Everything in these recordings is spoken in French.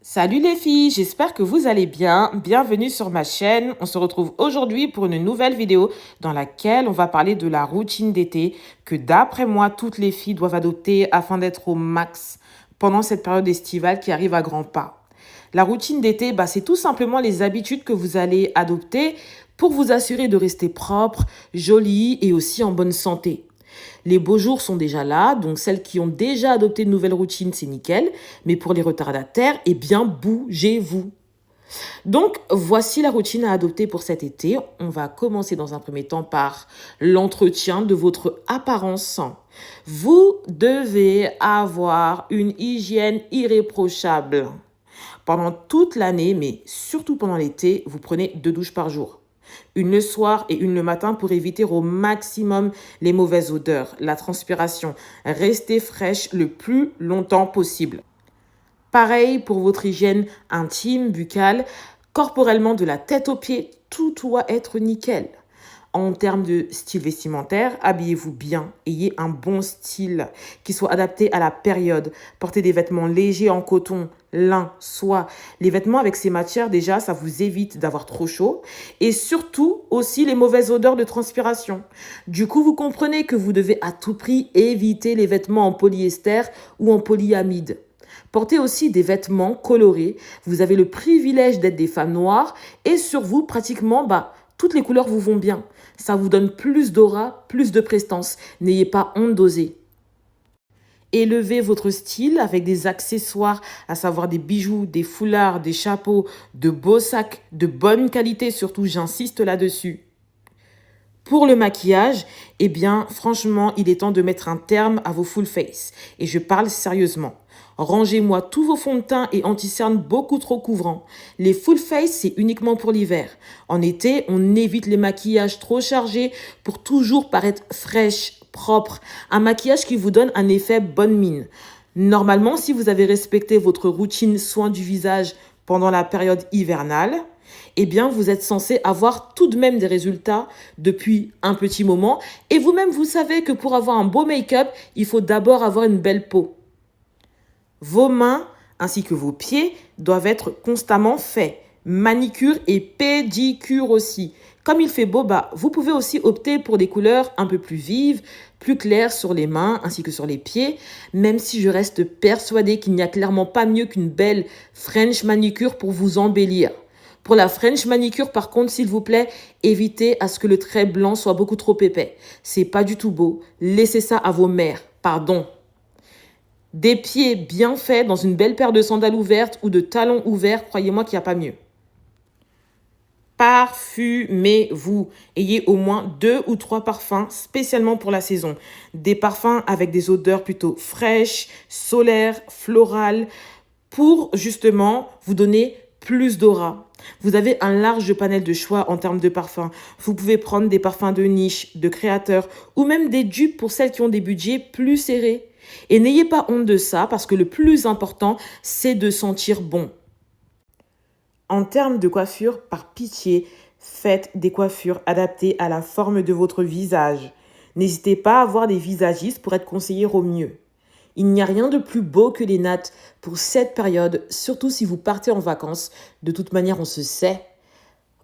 Salut les filles, j'espère que vous allez bien. Bienvenue sur ma chaîne. On se retrouve aujourd'hui pour une nouvelle vidéo dans laquelle on va parler de la routine d'été que d'après moi, toutes les filles doivent adopter afin d'être au max pendant cette période estivale qui arrive à grands pas. La routine d'été, c'est tout simplement les habitudes que vous allez adopter pour vous assurer de rester propre, jolie et aussi en bonne santé. Les beaux jours sont déjà là, donc celles qui ont déjà adopté une nouvelle routine, c'est nickel. Mais pour les retardataires, eh bien, bougez-vous. Donc, voici la routine à adopter pour cet été. On va commencer dans un premier temps par l'entretien de votre apparence. Vous devez avoir une hygiène irréprochable. Pendant toute l'année, mais surtout pendant l'été, vous prenez 2 douches par jour. Une le soir et une le matin pour éviter au maximum les mauvaises odeurs, la transpiration. Restez fraîche le plus longtemps possible. Pareil pour votre hygiène intime, buccale, corporellement de la tête aux pieds, tout doit être nickel. En termes de style vestimentaire, habillez-vous bien, ayez un bon style qui soit adapté à la période. Portez des vêtements légers en coton, lin, soie. Les vêtements avec ces matières, déjà, ça vous évite d'avoir trop chaud. Et surtout, aussi les mauvaises odeurs de transpiration. Du coup, vous comprenez que vous devez à tout prix éviter les vêtements en polyester ou en polyamide. Portez aussi des vêtements colorés. Vous avez le privilège d'être des femmes noires et sur vous, pratiquement, toutes les couleurs vous vont bien. Ça vous donne plus d'aura, plus de prestance. N'ayez pas honte d'oser. Élevez votre style avec des accessoires, à savoir des bijoux, des foulards, des chapeaux, de beaux sacs, de bonne qualité surtout, j'insiste là-dessus. Pour le maquillage, franchement, il est temps de mettre un terme à vos full face. Et je parle sérieusement. Rangez-moi tous vos fonds de teint et anti-cernes beaucoup trop couvrants. Les full face, c'est uniquement pour l'hiver. En été, on évite les maquillages trop chargés pour toujours paraître fraîche, propre. Un maquillage qui vous donne un effet bonne mine. Normalement, si vous avez respecté votre routine soin du visage pendant la période hivernale, vous êtes censé avoir tout de même des résultats depuis un petit moment. Et vous-même, vous savez que pour avoir un beau make-up, il faut d'abord avoir une belle peau. Vos mains ainsi que vos pieds doivent être constamment faits. Manicure et pédicure aussi. Comme il fait beau, vous pouvez aussi opter pour des couleurs un peu plus vives, plus claires sur les mains ainsi que sur les pieds, même si je reste persuadée qu'il n'y a clairement pas mieux qu'une belle French manicure pour vous embellir. Pour la French manicure, par contre, s'il vous plaît, évitez à ce que le trait blanc soit beaucoup trop épais. C'est pas du tout beau. Laissez ça à vos mères. Pardon. Des pieds bien faits dans une belle paire de sandales ouvertes ou de talons ouverts, croyez-moi qu'il n'y a pas mieux. Parfumez-vous. Ayez au moins 2 ou 3 parfums spécialement pour la saison. Des parfums avec des odeurs plutôt fraîches, solaires, florales, pour justement vous donner plus d'aura. Vous avez un large panel de choix en termes de parfums. Vous pouvez prendre des parfums de niche, de créateurs ou même des dupes pour celles qui ont des budgets plus serrés. Et n'ayez pas honte de ça parce que le plus important, c'est de sentir bon. En termes de coiffure, par pitié, faites des coiffures adaptées à la forme de votre visage. N'hésitez pas à avoir des visagistes pour être conseillé au mieux. Il n'y a rien de plus beau que les nattes pour cette période, surtout si vous partez en vacances. De toute manière, on se sait.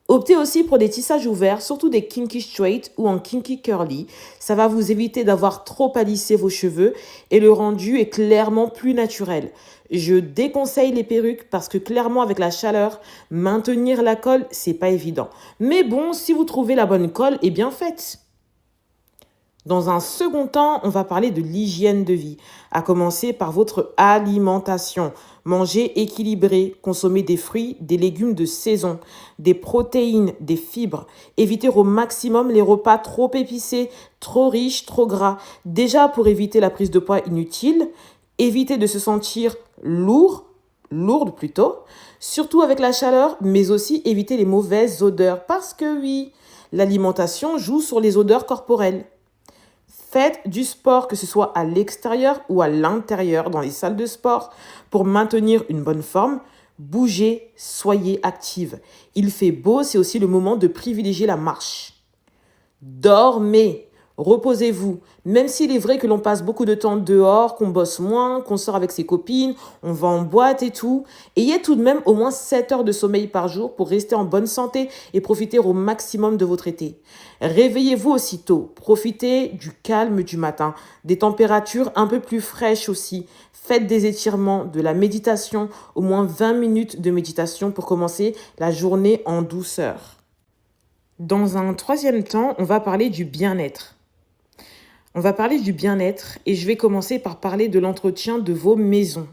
Optez aussi pour des tissages ouverts, surtout des kinky straight ou en kinky curly. Ça va vous éviter d'avoir trop à lisser vos cheveux et le rendu est clairement plus naturel. Je déconseille les perruques parce que clairement avec la chaleur, maintenir la colle, c'est pas évident. Mais bon, si vous trouvez la bonne colle, faites. Dans un second temps, on va parler de l'hygiène de vie, à commencer par votre alimentation. Mangez équilibré, consommez des fruits, des légumes de saison, des protéines, des fibres. Évitez au maximum les repas trop épicés, trop riches, trop gras. Déjà pour éviter la prise de poids inutile, évitez de se sentir lourde plutôt, surtout avec la chaleur, mais aussi évitez les mauvaises odeurs parce que oui, l'alimentation joue sur les odeurs corporelles. Faites du sport, que ce soit à l'extérieur ou à l'intérieur, dans les salles de sport, pour maintenir une bonne forme. Bougez, soyez active. Il fait beau, c'est aussi le moment de privilégier la marche. Dormez. Reposez-vous. Même s'il est vrai que l'on passe beaucoup de temps dehors, qu'on bosse moins, qu'on sort avec ses copines, on va en boîte et tout, ayez tout de même au moins 7 heures de sommeil par jour pour rester en bonne santé et profiter au maximum de votre été. Réveillez-vous aussitôt. Profitez du calme du matin, des températures un peu plus fraîches aussi. Faites des étirements, de la méditation, au moins 20 minutes de méditation pour commencer la journée en douceur. Dans un troisième temps, on va parler du bien-être. On va parler du bien-être et je vais commencer par parler de l'entretien de vos maisons.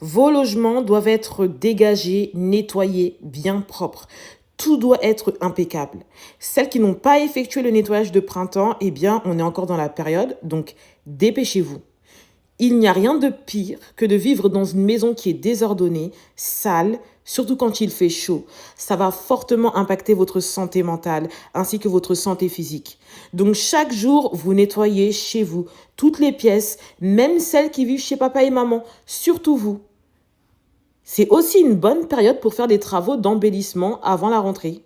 Vos logements doivent être dégagés, nettoyés, bien propres. Tout doit être impeccable. Celles qui n'ont pas effectué le nettoyage de printemps, eh bien, on est encore dans la période, donc dépêchez-vous. Il n'y a rien de pire que de vivre dans une maison qui est désordonnée, sale, surtout quand il fait chaud. Ça va fortement impacter votre santé mentale ainsi que votre santé physique. Donc chaque jour, vous nettoyez chez vous toutes les pièces, même celles qui vivent chez papa et maman, surtout vous. C'est aussi une bonne période pour faire des travaux d'embellissement avant la rentrée.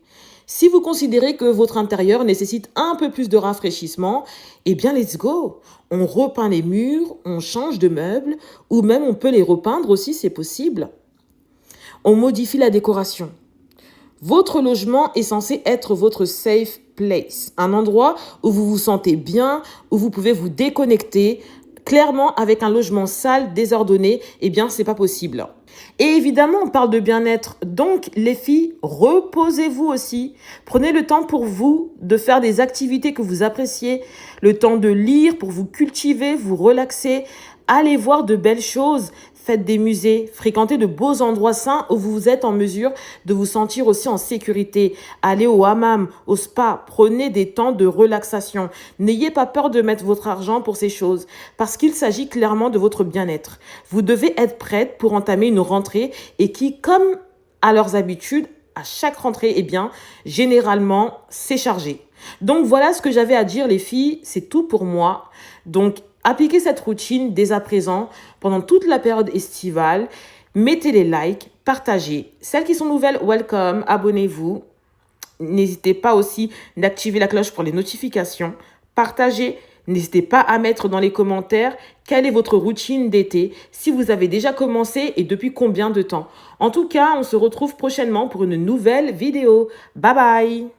Si vous considérez que votre intérieur nécessite un peu plus de rafraîchissement, eh bien, let's go! On repeint les murs, on change de meubles, ou même on peut les repeindre aussi, c'est possible. On modifie la décoration. Votre logement est censé être votre safe place, un endroit où vous vous sentez bien, où vous pouvez vous déconnecter. Clairement, avec un logement sale, désordonné, eh bien, c'est pas possible. Et évidemment, on parle de bien-être. Donc, les filles, reposez-vous aussi. Prenez le temps pour vous de faire des activités que vous appréciez, le temps de lire pour vous cultiver, vous relaxer, allez voir de belles choses. Faites des musées, fréquentez de beaux endroits sains où vous êtes en mesure de vous sentir aussi en sécurité. Allez au hammam, au spa, prenez des temps de relaxation. N'ayez pas peur de mettre votre argent pour ces choses parce qu'il s'agit clairement de votre bien-être. Vous devez être prête pour entamer une rentrée et qui, comme à leurs habitudes, à chaque rentrée, eh bien, généralement, c'est chargé. Donc voilà ce que j'avais à dire les filles, c'est tout pour moi. Donc appliquez cette routine dès à présent pendant toute la période estivale. Mettez les likes, partagez. Celles qui sont nouvelles, welcome, abonnez-vous. N'hésitez pas aussi d'activer la cloche pour les notifications. Partagez. N'hésitez pas à mettre dans les commentaires quelle est votre routine d'été, si vous avez déjà commencé et depuis combien de temps. En tout cas, on se retrouve prochainement pour une nouvelle vidéo. Bye bye!